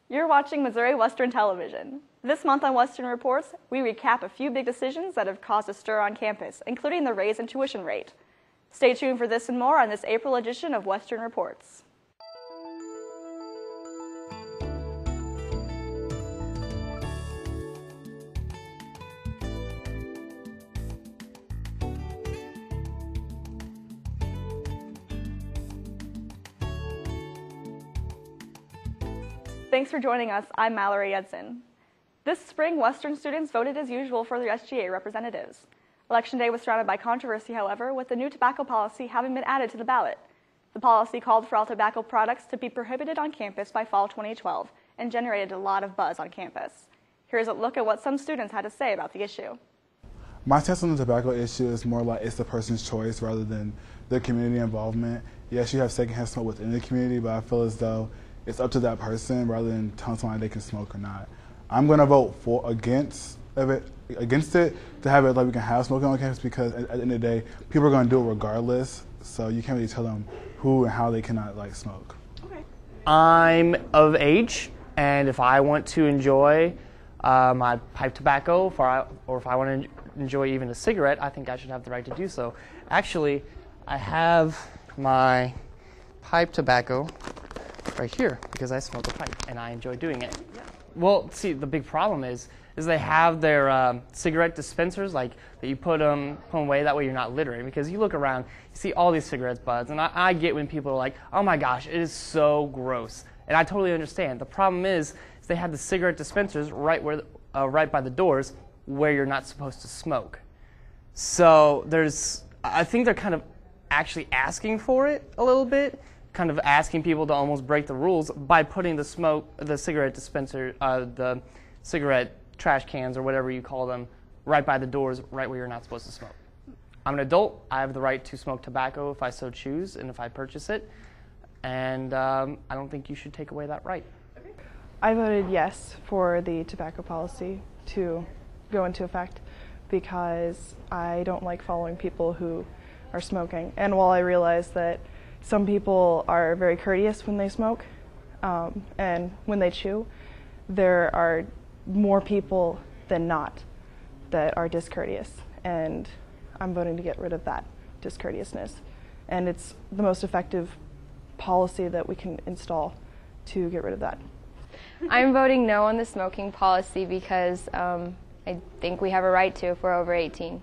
You're watching Missouri Western Television. This month on Western Reports, we recap a few big decisions that have caused a stir on campus, including the raise in tuition rate. Stay tuned for this and more on this April edition of Western Reports. Thanks for joining us. I'm Mallory Edson. This spring, Western students voted as usual for their SGA representatives. Election day was surrounded by controversy, however, with the new tobacco policy having been added to the ballot. The policy called for all tobacco products to be prohibited on campus by fall 2012 and generated a lot of buzz on campus. Here's a look at what some students had to say about the issue. My stance on the tobacco issue is more like it's the person's choice rather than the community involvement. Yes, you have secondhand smoke within the community, but I feel as though it's up to that person rather than telling someone they can smoke or not. I'm going to vote against it to have it like we can have smoking on campus, because at the end of the day, people are going to do it regardless. So you can't really tell them who and how they cannot smoke. Okay. I'm of age, and if I want to enjoy my pipe tobacco, or if I want to enjoy even a cigarette, I think I should have the right to do so. Actually, I have my pipe tobacco right here because I smoke a pipe and I enjoy doing it. Yeah. Well, see, the big problem is they have their cigarette dispensers that you put away. That way you're not littering, because you look around, you see all these cigarette butts, and I get when people are like, oh my gosh, it is so gross. And I totally understand. The problem is they have the cigarette dispensers right by the doors where you're not supposed to smoke. So I think they're kind of actually asking for it a little bit, kind of asking people to almost break the rules by putting the cigarette dispenser, the cigarette trash cans or whatever you call them, right by the doors, right where you're not supposed to smoke. I'm an adult. I have the right to smoke tobacco if I so choose and if I purchase it, and I don't think you should take away that right. I voted yes for the tobacco policy to go into effect because I don't like following people who are smoking. And while I realize that some people are very courteous when they smoke and when they chew, there are more people than not that are discourteous, and I'm voting to get rid of that discourteousness. And it's the most effective policy that we can install to get rid of that. I'm voting no on the smoking policy because I think we have a right to if we're over 18.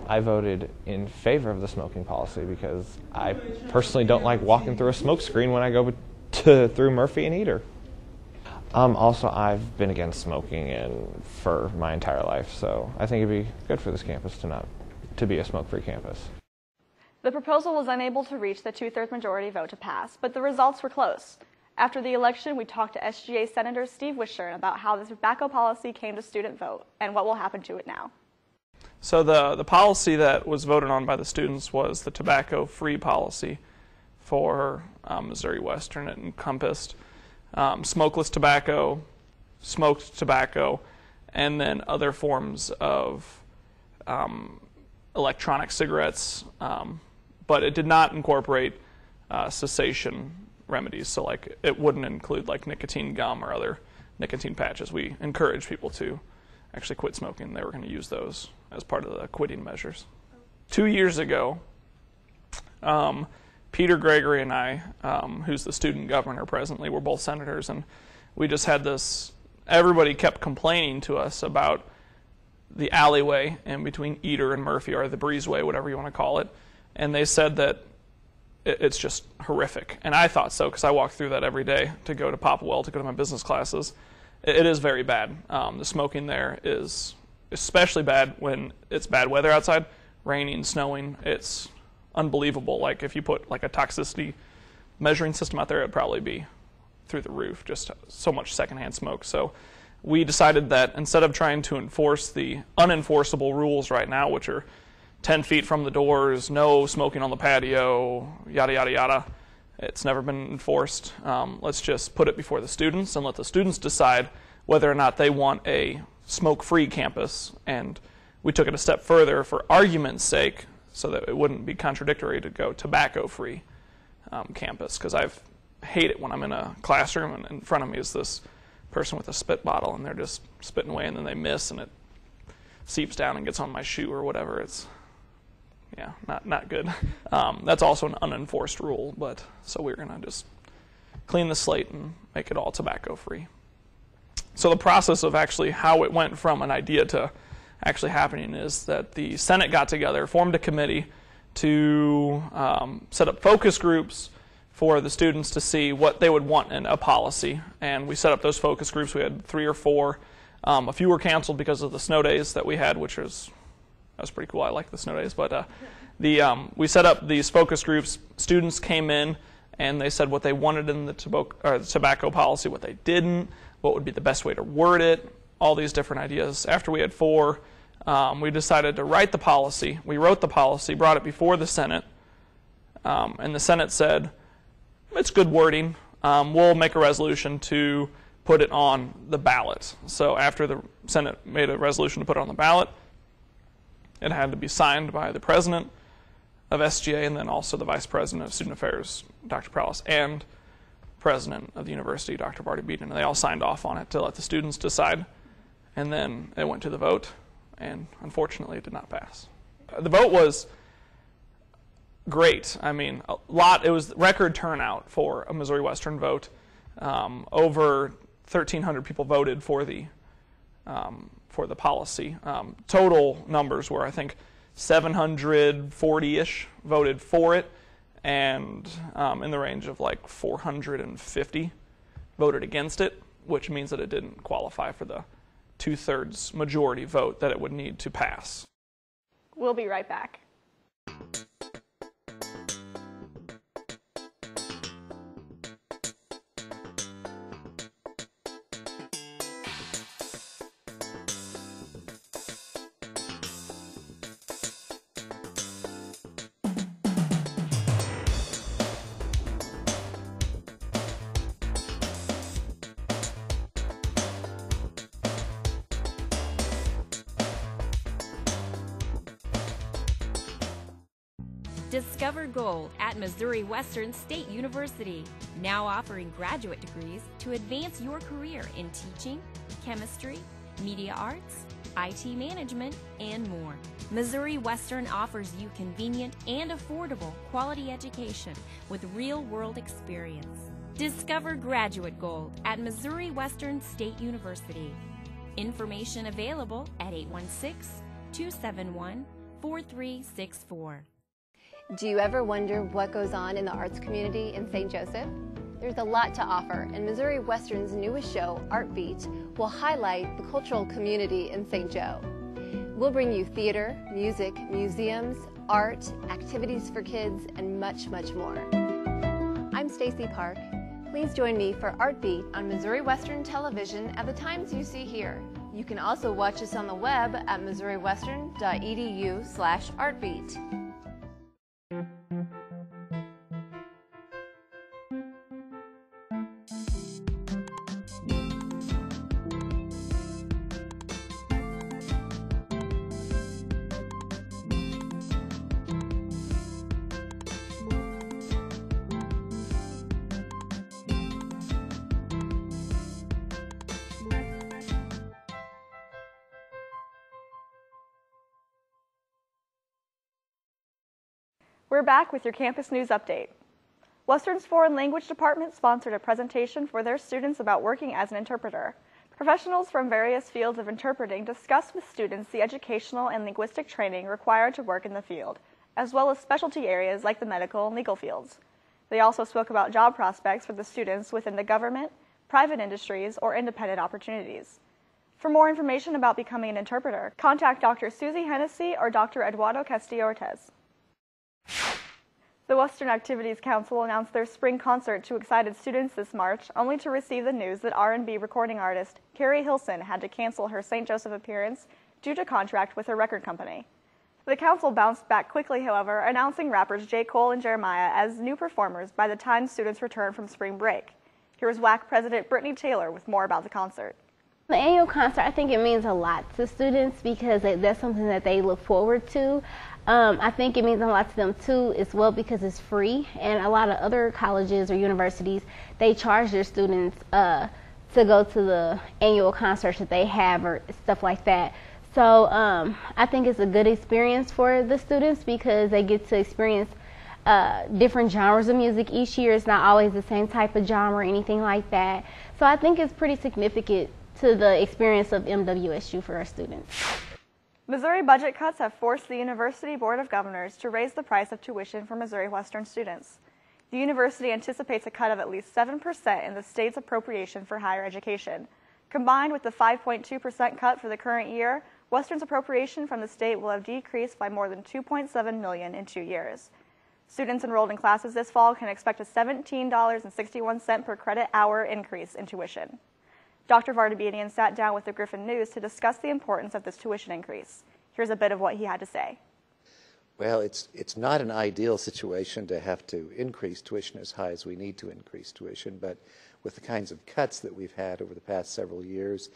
I voted in favor of the smoking policy because I personally don't like walking through a smoke screen when I go through Murphy and Eder. Also, I've been against smoking for my entire life, so I think it'd be good for this campus to be a smoke-free campus. The proposal was unable to reach the 2/3 majority vote to pass, but the results were close. After the election, we talked to SGA Senator Steve Wishern about how the tobacco policy came to student vote and what will happen to it now. So the policy that was voted on by the students was the tobacco-free policy for Missouri Western. It encompassed smokeless tobacco, smoked tobacco, and then other forms of electronic cigarettes, but it did not incorporate cessation remedies. So it wouldn't include nicotine gum or other nicotine patches. We encourage people to actually quit smoking. They were going to use those as part of the quitting measures. 2 years ago, Peter Gregory and I, who's the student governor presently, we're both senators, and we just had this, everybody kept complaining to us about the alleyway in between Eder and Murphy, or the breezeway, whatever you want to call it, and they said that it's just horrific. And I thought so, because I walk through that every day to go to Popwell, to go to my business classes. It is very bad. The smoking there is especially bad when it's bad weather outside, raining, snowing. It's unbelievable. If you put a toxicity measuring system out there, it'd probably be through the roof, just so much secondhand smoke. So we decided that instead of trying to enforce the unenforceable rules right now, which are 10 feet from the doors, no smoking on the patio, yada, yada, yada, it's never been enforced. Let's just put it before the students and let the students decide whether or not they want a smoke-free campus. And we took it a step further for argument's sake, so that it wouldn't be contradictory to go tobacco-free campus, because I hate it when I'm in a classroom and in front of me is this person with a spit bottle, and they're just spitting away, and then they miss, and it seeps down and gets on my shoe or whatever. It's, yeah, not good. That's also an unenforced rule, but so we're going to just clean the slate and make it all tobacco free. So the process of actually how it went from an idea to actually happening is that the Senate got together, formed a committee to set up focus groups for the students to see what they would want in a policy. And we set up those focus groups. We had 3 or 4. A few were canceled because of the snow days that we had, which was pretty cool. I like the snow days. But we set up these focus groups. Students came in and they said what they wanted in the tobacco policy, what they didn't, what would be the best way to word it, all these different ideas. After we had 4, we decided to write the policy. We wrote the policy, brought it before the Senate, and the Senate said, it's good wording. We'll make a resolution to put it on the ballot. So after the Senate made a resolution to put it on the ballot, it had to be signed by the president of SGA and then also the vice president of student affairs, Dr. Prowlis, and president of the university, Dr. Vartabedian. And they all signed off on it to let the students decide. And then it went to the vote, and unfortunately it did not pass. The vote was great. I mean, it was record turnout for a Missouri Western vote. Over 1,300 people voted for the policy. Total numbers were, I think, 740-ish voted for it, and in the range of like 450 voted against it, which means that it didn't qualify for the 2/3 majority vote that it would need to pass. We'll be right back. Discover gold at Missouri Western State University, now offering graduate degrees to advance your career in teaching, chemistry, media arts, IT management, and more. Missouri Western offers you convenient and affordable quality education with real-world experience. Discover graduate gold at Missouri Western State University. Information available at 816-271-4364. Do you ever wonder what goes on in the arts community in St. Joseph? There's a lot to offer, and Missouri Western's newest show, Art Beat, will highlight the cultural community in St. Joe. We'll bring you theater, music, museums, art, activities for kids, and much, much more. I'm Stacy Park. Please join me for Art Beat on Missouri Western Television at the times you see here. You can also watch us on the web at missouriwestern.edu/artbeat. We're back with your campus news update. Western's Foreign Language Department sponsored a presentation for their students about working as an interpreter. Professionals from various fields of interpreting discussed with students the educational and linguistic training required to work in the field, as well as specialty areas like the medical and legal fields. They also spoke about job prospects for the students within the government, private industries, or independent opportunities. For more information about becoming an interpreter, contact Dr. Susie Hennessy or Dr. Eduardo Castillo-Ortez. The Western Activities Council announced their spring concert to excited students this March, only to receive the news that R&B recording artist Carrie Hilson had to cancel her St. Joseph appearance due to contract with her record company. The council bounced back quickly, however, announcing rappers J. Cole and Jeremiah as new performers by the time students returned from spring break. Here's WAC President Brittany Taylor with more about the concert. The annual concert, I think it means a lot to students because that's something that they look forward to. I think it means a lot to them too as well because it's free, and a lot of other colleges or universities, they charge their students to go to the annual concerts that they have or stuff like that. So I think it's a good experience for the students because they get to experience different genres of music each year. It's not always the same type of genre or anything like that. So I think it's pretty significant to the experience of MWSU for our students. Missouri budget cuts have forced the University Board of Governors to raise the price of tuition for Missouri Western students. The university anticipates a cut of at least 7% in the state's appropriation for higher education. Combined with the 5.2% cut for the current year, Western's appropriation from the state will have decreased by more than $2.7 million in 2 years. Students enrolled in classes this fall can expect a $17.61 per credit hour increase in tuition. Dr. Vartabedian sat down with the Griffin News to discuss the importance of this tuition increase. Here's a bit of what he had to say. Well, it's not an ideal situation to have to increase tuition as high as we need to increase tuition, but with the kinds of cuts that we've had over the past several years,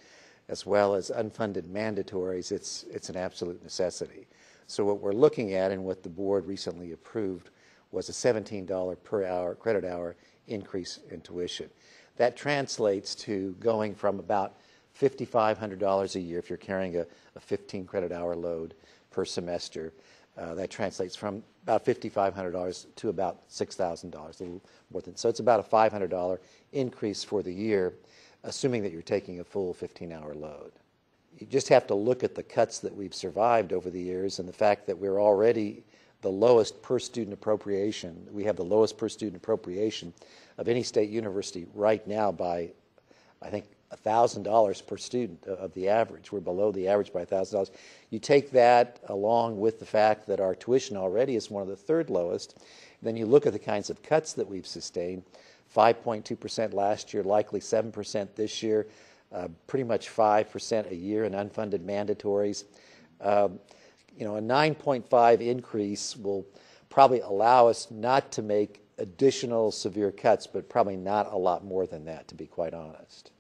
as well as unfunded mandatories, it's an absolute necessity. So what we're looking at and what the board recently approved was a $17 per hour, credit hour increase in tuition. That translates to going from about $5,500 a year if you're carrying a 15 credit hour load per semester. That translates from about $5,500 to about $6,000, a little more than. So it's about a $500 increase for the year, assuming that you're taking a full 15-hour load. You just have to look at the cuts that we've survived over the years and the fact that we're already the lowest per student appropriation. We have the lowest per student appropriation of any state university right now by, I think, $1,000 per student of the average. We're below the average by $1,000. You take that along with the fact that our tuition already is one of the third lowest, then you look at the kinds of cuts that we've sustained, 5.2% last year, likely 7% this year, pretty much 5% a year in unfunded mandatories. You know, a 9.5 increase will probably allow us not to make additional severe cuts, but probably not a lot more than that, to be quite honest.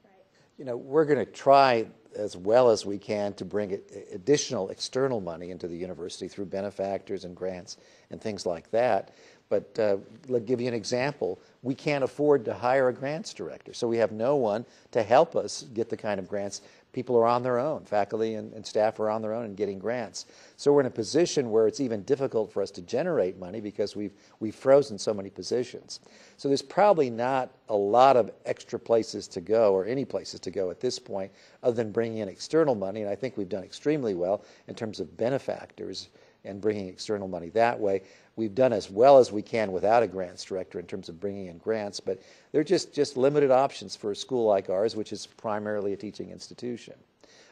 You know, we're going to try as well as we can to bring additional external money into the university through benefactors and grants and things like that. But let me give you an example. We can't afford to hire a grants director, so we have no one to help us get the kind of grants. People are on their own. Faculty and staff are on their own and getting grants. So we're in a position where it's even difficult for us to generate money because we've frozen so many positions. So there's probably not a lot of extra places to go or any places to go at this point other than bringing in external money, and I think we've done extremely well in terms of benefactors and bringing external money that way. We've done as well as we can without a grants director in terms of bringing in grants, but they're just limited options for a school like ours, which is primarily a teaching institution.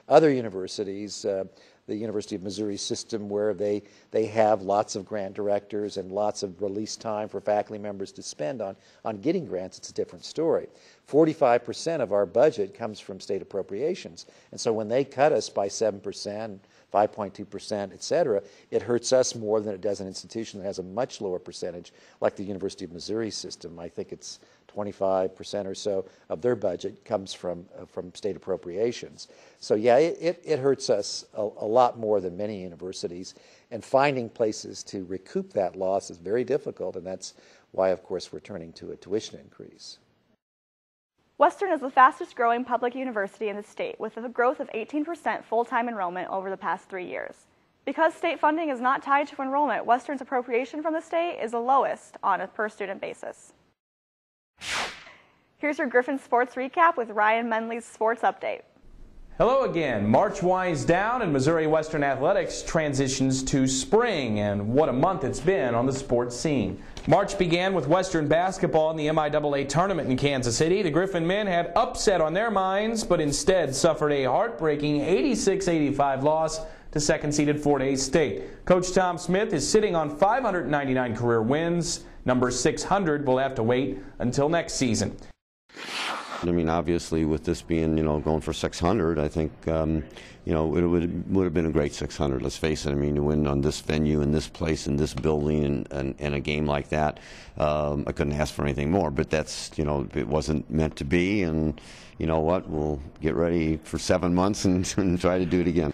Other universities, the University of Missouri system, where they have lots of grant directors and lots of release time for faculty members to spend on getting grants, it's a different story. 45% of our budget comes from state appropriations, and so when they cut us by 7%, 5.2%, et cetera, it hurts us more than it does an institution that has a much lower percentage, like the University of Missouri system. I think it's 25% or so of their budget comes from state appropriations. So yeah, it hurts us a lot more than many universities, and finding places to recoup that loss is very difficult, and that's why, of course, we're turning to a tuition increase. Western is the fastest growing public university in the state, with a growth of 18% full-time enrollment over the past 3 years. Because state funding is not tied to enrollment, Western's appropriation from the state is the lowest on a per-student basis. Here's your Griffin Sports Recap with Ryan Menley's Sports Update. Hello again. March winds down and Missouri Western Athletics transitions to spring, and what a month it's been on the sports scene. March began with Western basketball in the MIAA tournament in Kansas City. The Griffin men had upset on their minds, but instead suffered a heartbreaking 86-85 loss to second-seeded Fort Hays State. Coach Tom Smith is sitting on 599 career wins. Number 600 will have to wait until next season. I mean, obviously, with this being, going for 600, I think, it would have been a great 600. Let's face it. I mean, to win on this venue, in this place, in this building, and a game like that, I couldn't ask for anything more. But that's, it wasn't meant to be. And you know what? We'll get ready for 7 months and try to do it again.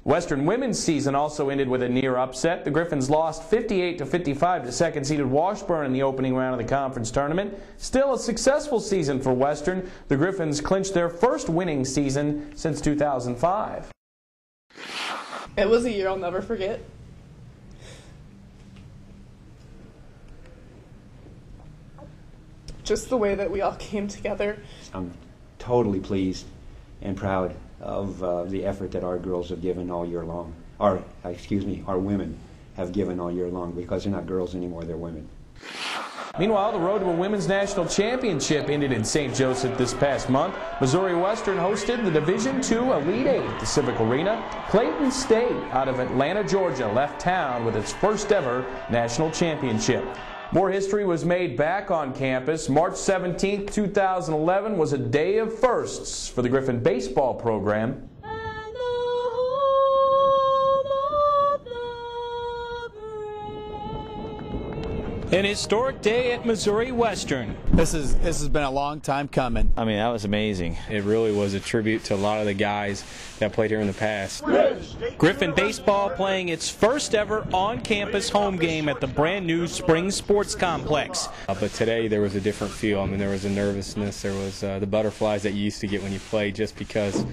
Western women's season also ended with a near upset. The Griffins lost 58-55 to second-seeded Washburn in the opening round of the conference tournament. Still a successful season for Western. The Griffins clinched their first winning season since 2005. It was a year I'll never forget. Just the way that we all came together. I'm totally pleased and proud of the effort that our girls have given all year long. Our women have given all year long, because they're not girls anymore, they're women. Meanwhile, the road to a women's national championship ended in St. Joseph this past month. Missouri Western hosted the Division II Elite Eight at the Civic Arena. Clayton State out of Atlanta, Georgia, left town with its first ever national championship. More history was made back on campus. March 17, 2011 was a day of firsts for the Griffin baseball program. An historic day at Missouri Western. This has been a long time coming. I mean, that was amazing. It really was a tribute to a lot of the guys that played here in the past. Griffin baseball playing its first ever on-campus home game at the brand new Spring Sports Complex. But today there was a different feel. I mean, there was a nervousness. There was the butterflies that you used to get when you play, just because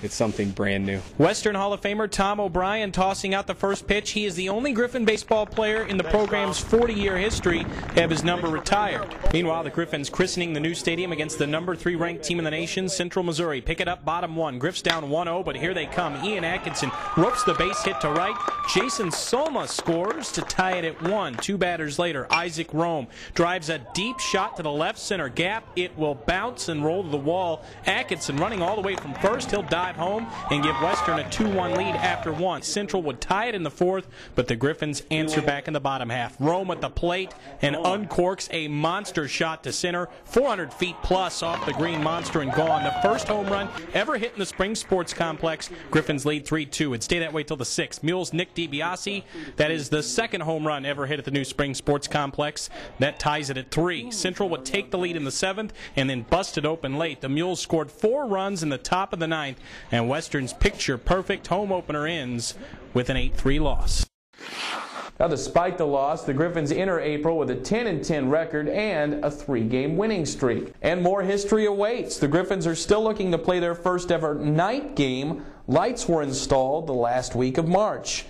it's something brand new. Western Hall of Famer Tom O'Brien tossing out the first pitch. He is the only Griffin baseball player in the program's 40-year history to have his number retired. Meanwhile, the Griffins christening the new stadium against the number 3 ranked team in the nation, Central Missouri. Pick it up, bottom 1. Griffs down 1-0, but here they come. Ian Atkinson ropes the base hit to right. Jason Soma scores to tie it at 1. 2 batters later, Isaac Rome drives a deep shot to the left center gap. It will bounce and roll to the wall. Atkinson running all the way from first. He'll dive home and give Western a 2-1 lead after 1. Central would tie it in the 4th, but the Griffins answer back in the bottom half. Rome at the plate and uncorks a monster shot to center, 400 feet plus off the green monster and gone. The first home run ever hit in the Spring Sports Complex. Griffins lead 3-2. It'd stay that way till the 6th. Mules Nick DiBiase, that is the second home run ever hit at the new Spring Sports Complex. That ties it at 3. Central would take the lead in the 7th and then bust it open late. The Mules scored 4 runs in the top of the 9th, and Western's picture-perfect home opener ends with an 8-3 loss. Now, despite the loss, the Griffins enter April with a 10-10 record and a 3-game winning streak. And more history awaits. The Griffins are still looking to play their first ever night game. Lights were installed the last week of March.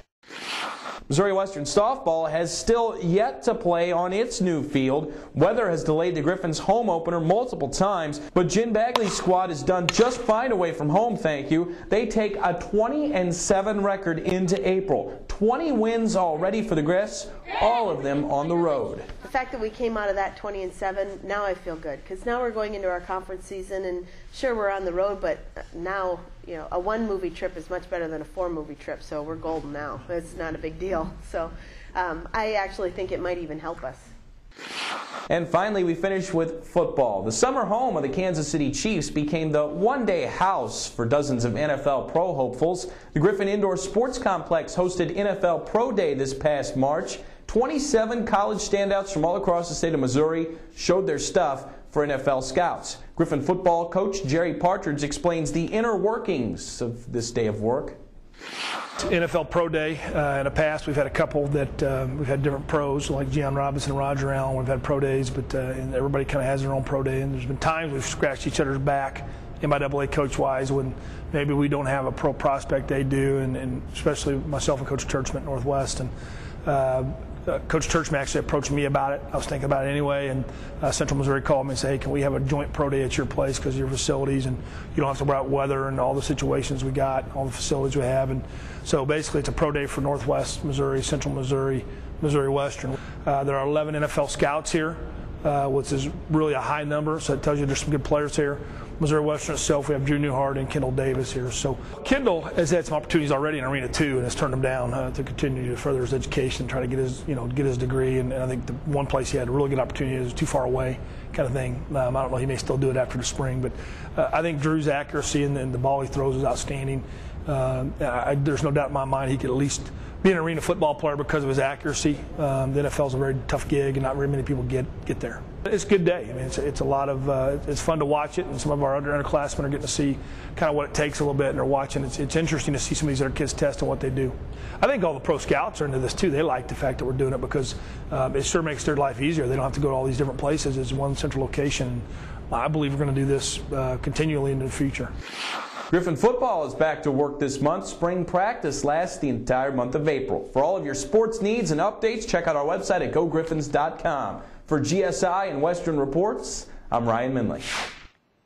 Missouri Western softball has still yet to play on its new field. Weather has delayed the Griffins' home opener multiple times, but Jen Bagley's squad has done just fine away from home, thank you. They take a 20-7 record into April. 20 wins already for the Griffs, all of them on the road. The fact that we came out of that 20-7, now I feel good, because now we're going into our conference season, and sure, we're on the road, but now, you know, a 1-movie trip is much better than a 4-movie trip, so we're golden now. It's not a big deal. So I actually think it might even help us. And finally, we finish with football. The summer home of the Kansas City Chiefs became the one-day house for dozens of NFL pro hopefuls. The Griffin Indoor Sports Complex hosted NFL Pro Day this past March. 27 college standouts from all across the state of Missouri showed their stuff for NFL scouts. Griffin football coach Jerry Partridge explains the inner workings of this day of work. NFL Pro Day. In the past, we've had a couple that we've had different pros, like Gian Robinson and Roger Allen. We've had pro days, but and everybody kind of has their own pro day. And there's been times we've scratched each other's back, MIAA coach-wise, when maybe we don't have a pro prospect they do, and especially myself and Coach Churchman at Northwest. And Coach Churchman actually approached me about it. I was thinking about it anyway, and Central Missouri called me and said, hey, can we have a joint pro day at your place because of your facilities, and you don't have to worry about weather and all the situations we got, all the facilities we have. And so basically it's a pro day for Northwest Missouri, Central Missouri, Missouri Western. There are 11 NFL scouts here, which is really a high number, so it tells you there's some good players here. Missouri Western itself, we have Drew Newhart and Kendall Davis here. So Kendall has had some opportunities already in Arena 2 and has turned them down to continue to further his education, try to get his, get his degree. And I think the one place he had a really good opportunity is too far away, kind of thing. I don't know, he may still do it after the spring, but I think Drew's accuracy and the ball he throws is outstanding. There's no doubt in my mind he could at least be an arena football player because of his accuracy. The NFL is a very tough gig, and not very many people get there. It's a good day. I mean, it's a lot of it's fun to watch it, and some of our underclassmen are getting to see kind of what it takes a little bit, and they're watching. It's interesting to see some of these other kids test and what they do. I think all the pro scouts are into this too. They like the fact that we're doing it because it sure makes their life easier. They don't have to go to all these different places. It's one central location. I believe we're going to do this continually into the future. Griffin football is back to work this month. Spring practice lasts the entire month of April. For all of your sports needs and updates, check out our website at gogriffins.com. For GSI and Western Reports, I'm Ryan Minley.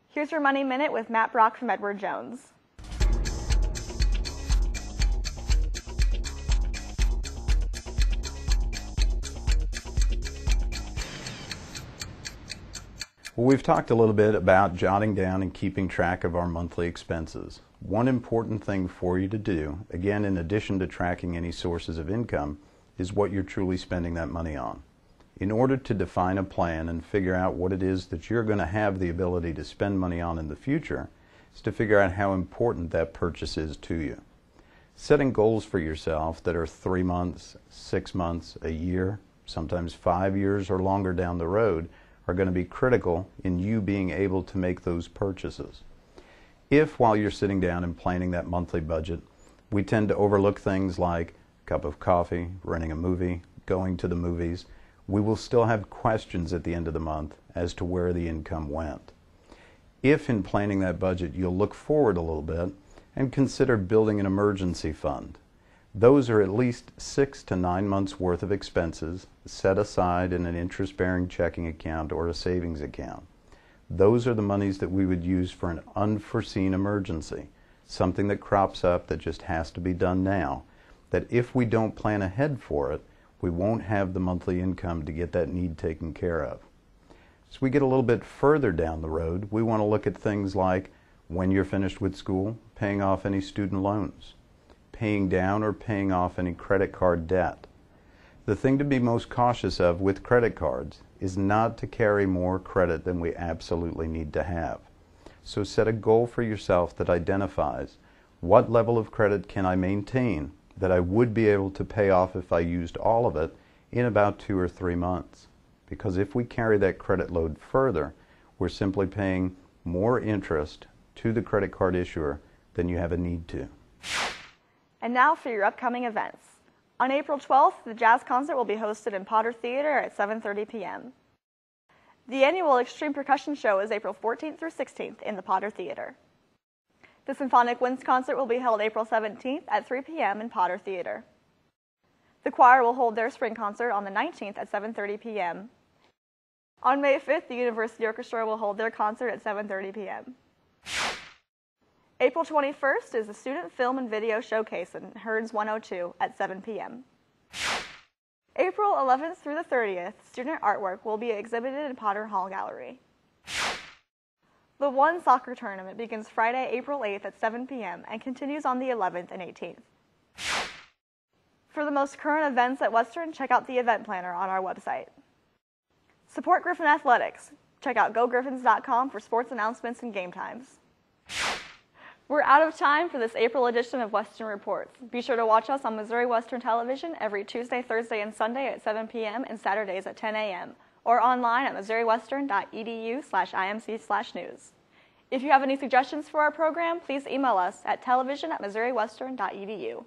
Here's your Money Minute with Matt Brock from Edward Jones. Well, we've talked a little bit about jotting down and keeping track of our monthly expenses. One important thing for you to do, again, in addition to tracking any sources of income, is what you're truly spending that money on. In order to define a plan and figure out what it is that you're going to have the ability to spend money on in the future, is to figure out how important that purchase is to you. Setting goals for yourself that are 3 months, 6 months, a year, sometimes 5 years or longer down the road are going to be critical in you being able to make those purchases. If while you're sitting down and planning that monthly budget, we tend to overlook things like a cup of coffee, renting a movie, going to the movies, we will still have questions at the end of the month as to where the income went. If in planning that budget you'll look forward a little bit and consider building an emergency fund. Those are at least 6 to 9 months worth of expenses set aside in an interest-bearing checking account or a savings account. Those are the monies that we would use for an unforeseen emergency, something that crops up that just has to be done now, that if we don't plan ahead for it, we won't have the monthly income to get that need taken care of. As we get a little bit further down the road, we want to look at things like when you're finished with school, paying off any student loans, paying down or paying off any credit card debt. The thing to be most cautious of with credit cards is not to carry more credit than we absolutely need to have. So set a goal for yourself that identifies what level of credit can I maintain that I would be able to pay off if I used all of it in about 2 or 3 months. Because if we carry that credit load further, we're simply paying more interest to the credit card issuer than you have a need to. And now for your upcoming events. On April 12th, the jazz concert will be hosted in Potter Theater at 7:30 p.m. The annual Extreme Percussion Show is April 14th through 16th in the Potter Theater. The Symphonic Winds Concert will be held April 17th at 3 p.m. in Potter Theater. The choir will hold their spring concert on the 19th at 7:30 p.m. On May 5th, the University Orchestra will hold their concert at 7:30 p.m. April 21st is the Student Film and Video Showcase in Hearns 102 at 7 p.m. April 11th through the 30th, student artwork will be exhibited in Potter Hall Gallery. The One Soccer Tournament begins Friday, April 8th at 7 p.m. and continues on the 11th and 18th. For the most current events at Western, check out the event planner on our website. Support Griffin Athletics. Check out gogriffins.com for sports announcements and game times. We're out of time for this April edition of Western Reports. Be sure to watch us on Missouri Western Television every Tuesday, Thursday, and Sunday at 7 p.m. and Saturdays at 10 a.m. or online at missouriwestern.edu/imc/news. If you have any suggestions for our program, please email us at television@missouriwestern.edu.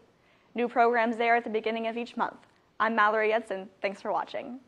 New programs there at the beginning of each month. I'm Mallory Edson. Thanks for watching.